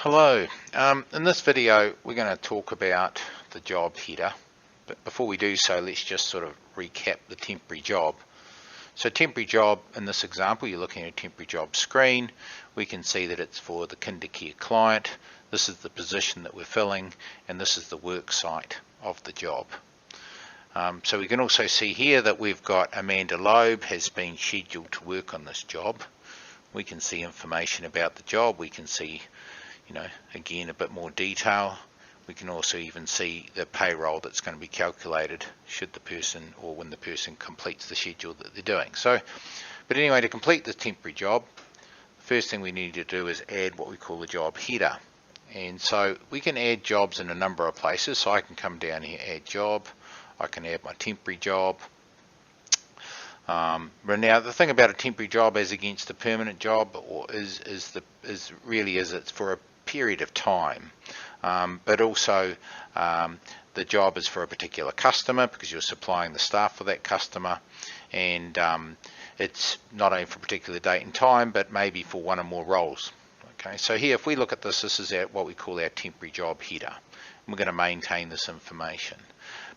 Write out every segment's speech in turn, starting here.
Hello, in this video we're going to talk about the job header, but before we do so let's just sort of recap the temporary job. So temporary job, in this example you're looking at a temporary job screen. We can see that it's for the KinderCare client. This is the position that we're filling and this is the work site of the job. So we can also see here that we've got Amanda Loeb has been scheduled to work on this job. We can see information about the job. We can see, again, a bit more detail. We can also even see the payroll that's going to be calculated should the person or when the person completes the schedule that they're doing. But anyway, to complete the temporary job, the first thing we need to do is add what we call the job header. And so we can add jobs in a number of places. So I can come down here, add job. I can add my temporary job. But now the thing about a temporary job as against a permanent job is it's for a period of time, but also the job is for a particular customer because you're supplying the staff for that customer, and it's not only for a particular date and time but maybe for one or more roles. Okay, so here if we look at this is what we call our temporary job header. We're going to maintain this information.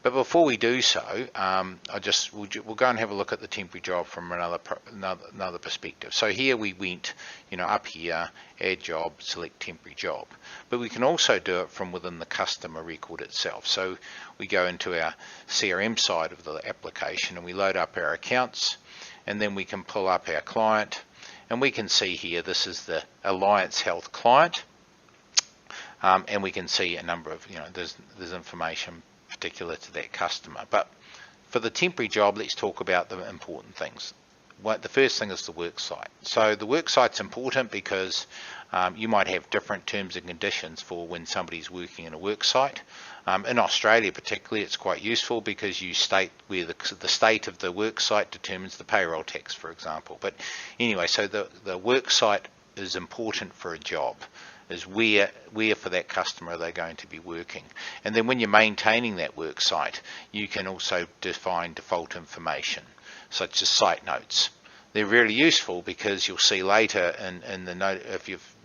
But before we do so, we'll go and have a look at the temporary job from another perspective. So here we went, up here, add job, select temporary job. But we can also do it from within the customer record itself. So we go into our CRM side of the application and we load up our accounts, and then we can pull up our client, and we can see here this is the Alliance Health client, and we can see a number of, there's information particular to that customer. But for the temporary job, let's talk about the important things. The first thing is the work site. So the work site's important because you might have different terms and conditions for when somebody's working in a work site. In Australia particularly, it's quite useful because you state where the state of the work site determines the payroll tax, for example. But anyway, so the work site is important for a job, is where for that customer they're going to be working. And then when you're maintaining that work site, you can also define default information such as site notes. They're really useful because you'll see later in the note, if you've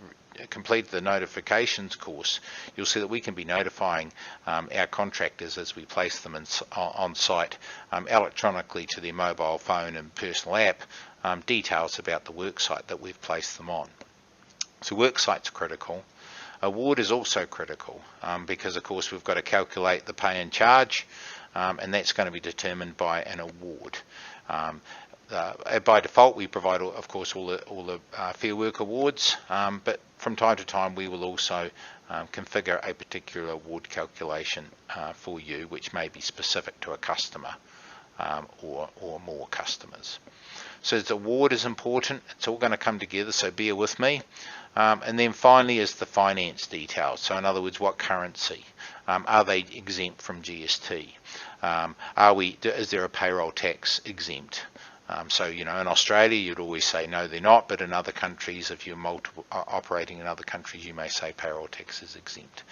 completed the notifications course, you'll see that we can be notifying our contractors as we place them on site electronically to their mobile phone and personal app, details about the work site that we've placed them on. So work site's critical. Award is also critical because of course we've got to calculate the pay and charge, and that's going to be determined by an award. By default we provide of course all the Fair Work awards, but from time to time we will also configure a particular award calculation for you, which may be specific to a customer or more customers. So the award is important. It's all going to come together, so bear with me. And then finally is the finance details. So in other words, what currency? Are they exempt from GST? Is there a payroll tax exempt? So in Australia you'd always say no, they're not, but in other countries, if you're operating in other countries, you may say payroll tax is exempt.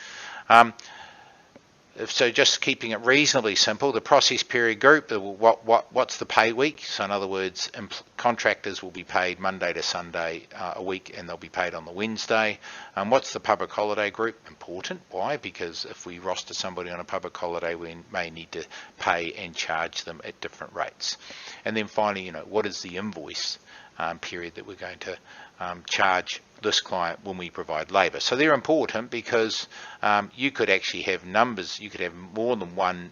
So just keeping it reasonably simple, the process period group, what's the pay week? So in other words, contractors will be paid Monday to Sunday a week, and they'll be paid on the Wednesday. What's the public holiday group? Important. Why? Because if we roster somebody on a public holiday, we may need to pay and charge them at different rates. And then finally, what is the invoice period that we're going to charge this client when we provide labour. So they're important because you could actually have numbers, you could have more than one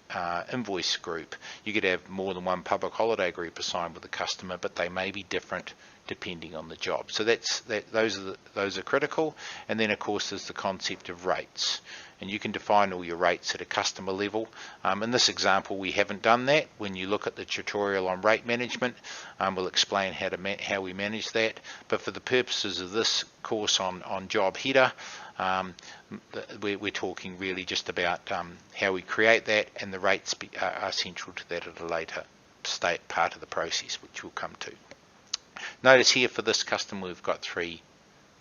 invoice group, you could have more than one public holiday group assigned with the customer, but they may be different depending on the job. So those are critical. And then of course there's the concept of rates, and you can define all your rates at a customer level. In this example we haven't done that. When you look at the tutorial on rate management, we'll explain how we manage that, but for the purposes of this course on job header, we're talking really just about how we create that, and the rates are central to that at a later part of the process, which we'll come to. Notice here for this customer we've got 3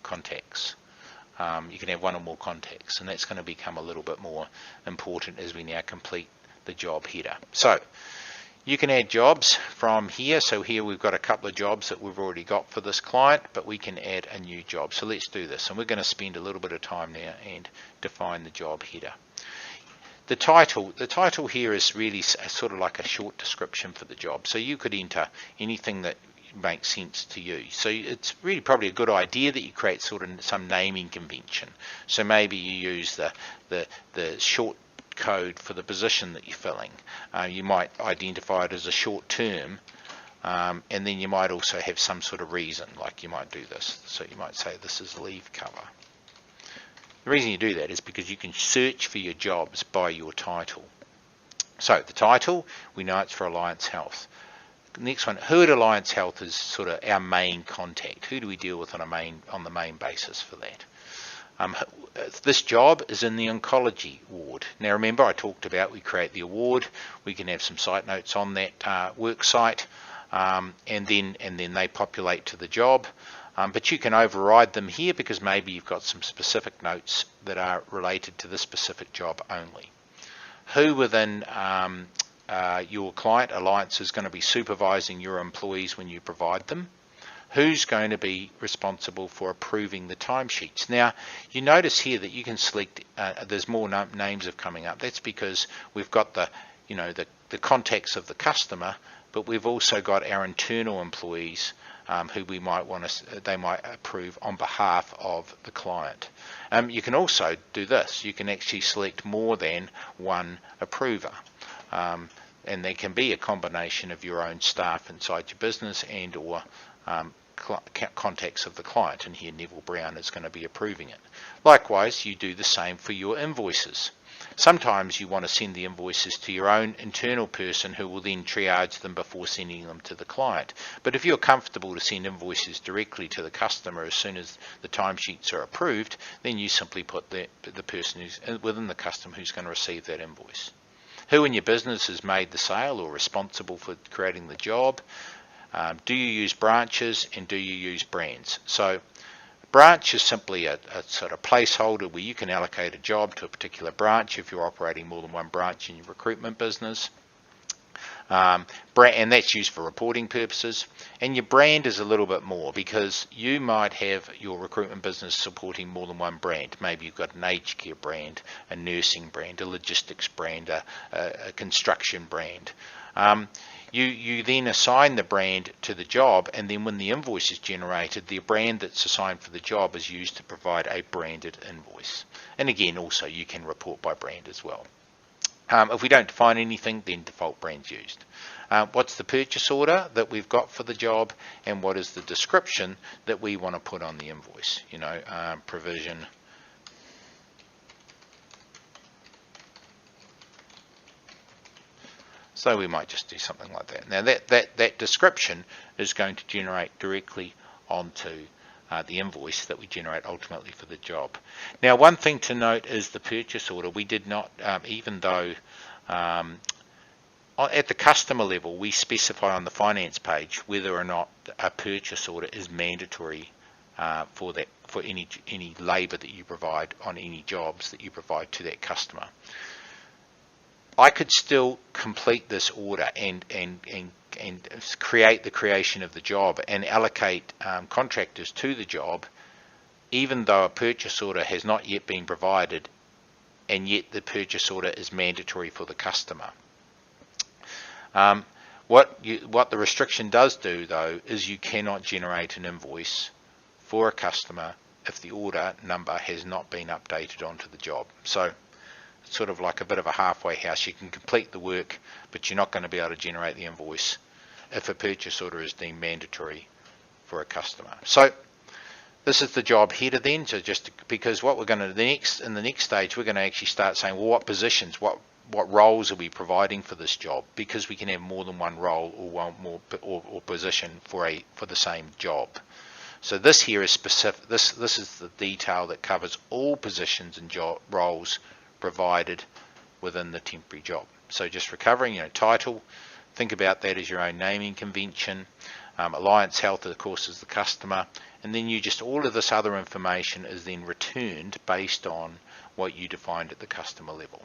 contacts. You can have one or more contacts, and that's going to become a little bit more important as we now complete the job header. So You can add jobs from here. So here we've got a couple of jobs that we've already got for this client, but we can add a new job. So let's do this, and we're going to spend a little bit of time now and define the job header. The title here is really sort of like a short description for the job. So you could enter anything that makes sense to you. So it's really probably a good idea that you create sort of some naming convention. So maybe you use the short code for the position that you're filling. You might identify it as a short term, and then you might also have some sort of reason, like you might do this. So you might say this is leave cover. The reason you do that is because you can search for your jobs by your title. So the title, we know it's for Alliance Health. Next one, who at Alliance Health is sort of our main contact? Who do we deal with on the main basis for that? This job is in the oncology ward. Now remember, I talked about we create the award. We can have some site notes on that work site, and then they populate to the job. But you can override them here because maybe you've got some specific notes that are related to this specific job only. Who within your client Alliance is going to be supervising your employees when you provide them? Who's going to be responsible for approving the timesheets? Now you notice here that you can select, there's more names of coming up. That's because we've got the contacts of the customer, but we've also got our internal employees who we might they might approve on behalf of the client. You can also do this. You can actually select more than one approver. And there can be a combination of your own staff inside your business and or contacts of the client, and here Neville Brown is going to be approving it. Likewise, you do the same for your invoices. Sometimes you want to send the invoices to your own internal person who will then triage them before sending them to the client. But if you're comfortable to send invoices directly to the customer as soon as the timesheets are approved, then you simply put the person who's within the customer who's going to receive that invoice. Who in your business has made the sale or responsible for creating the job? Do you use branches, and do you use brands? So branch is simply a sort of placeholder where you can allocate a job to a particular branch if you're operating more than one branch in your recruitment business. And that's used for reporting purposes. And your brand is a little bit more because you might have your recruitment business supporting more than one brand. Maybe you've got an aged care brand, a nursing brand, a logistics brand, a construction brand. You then assign the brand to the job, and then when the invoice is generated, the brand that's assigned for the job is used to provide a branded invoice. And again, also you can report by brand as well. If we don't define anything, then default brand's used. What's the purchase order that we've got for the job, and what is the description that we want to put on the invoice? Provision. So we might just do something like that. Now that description is going to generate directly onto the invoice that we generate ultimately for the job. Now one thing to note is the purchase order. We did not, even though at the customer level we specify on the finance page whether or not a purchase order is mandatory for any labour that you provide on any jobs that you provide to that customer. I could still complete this order and create the creation of the job and allocate contractors to the job, even though a purchase order has not yet been provided, and yet the purchase order is mandatory for the customer. What the restriction does do, though, is you cannot generate an invoice for a customer if the order number has not been updated onto the job. So sort of like a bit of a halfway house. You can complete the work, but you're not going to be able to generate the invoice if a purchase order is deemed mandatory for a customer. So this is the job header then. So just because what we're going to in the next stage, we're going to actually start saying, well, what positions, what roles are we providing for this job? Because we can have more than one role or one more or position for the same job. So this here is specific. This is the detail that covers all positions and roles provided within the temporary job. So just recovering, title, think about that as your own naming convention. Alliance Health, of course, is the customer, and then all of this other information is then returned based on what you defined at the customer level.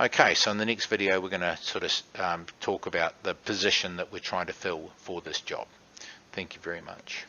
Okay, so in the next video we're going to sort of talk about the position that we're trying to fill for this job. Thank you very much.